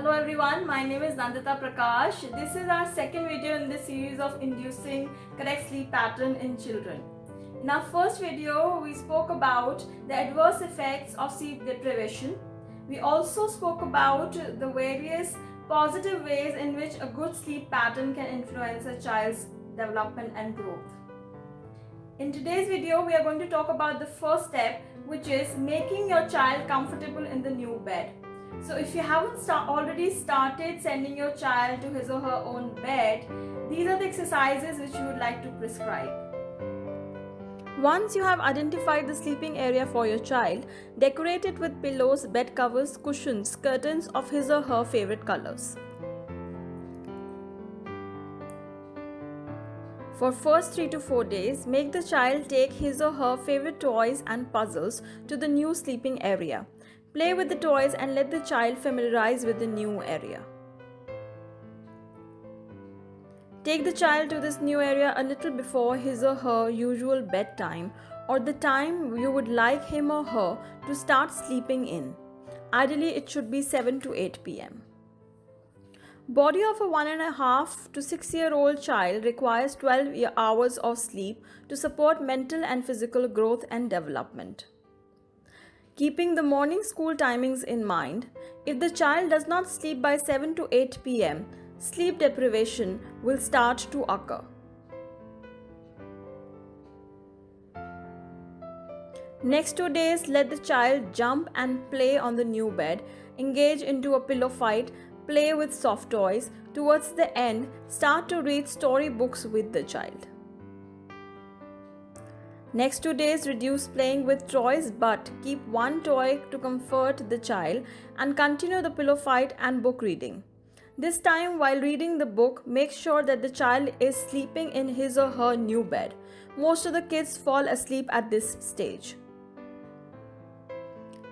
Hello everyone, my name is Nandita Prakash. This is our second video in the series of inducing correct sleep pattern in children. In our first video, we spoke about the adverse effects of sleep deprivation. We also spoke about the various positive ways in which a good sleep pattern can influence a child's development and growth. In today's video, we are going to talk about the first step, which is making your child comfortable in the new bed. So if you haven't already started sending your child to his or her own bed, these are the exercises which you would like to prescribe. Once you have identified the sleeping area for your child, decorate it with pillows, bed covers, cushions, curtains of his or her favorite colors. For first 3 to 4 days, make the child take his or her favorite toys and puzzles to the new sleeping area. Play with the toys and let the child familiarize with the new area. Take the child to this new area a little before his or her usual bedtime or the time you would like him or her to start sleeping in. Ideally, it should be 7 to 8 p.m. Body of a 1.5 to 6-year-old child requires 12 hours of sleep to support mental and physical growth and development. Keeping the morning school timings in mind, if the child does not sleep by 7 to 8 p.m., sleep deprivation will start to occur. Next 2 days, let the child jump and play on the new bed, engage into a pillow fight, play with soft toys. Towards the end, start to read storybooks with the child. Next 2 days, reduce playing with toys but keep one toy to comfort the child and continue the pillow fight and book reading. This time, while reading the book, make sure that the child is sleeping in his or her new bed. Most of the kids fall asleep at this stage.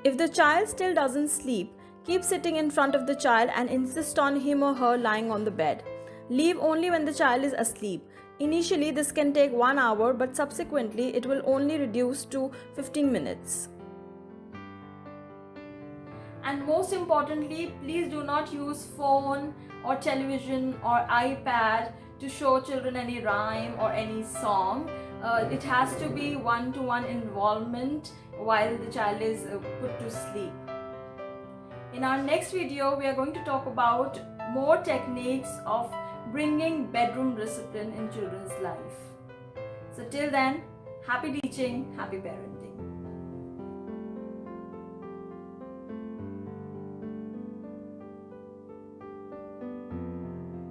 If the child still doesn't sleep, keep sitting in front of the child and insist on him or her lying on the bed. Leave only when the child is asleep. Initially, this can take 1 hour, but subsequently, it will only reduce to 15 minutes. And most importantly, please do not use phone or television or iPad to show children any rhyme or any song. It has to be one-to-one involvement while the child is put to sleep. In our next video, we are going to talk about more techniques of bringing bedroom discipline in children's life. So till then, happy teaching, happy parenting.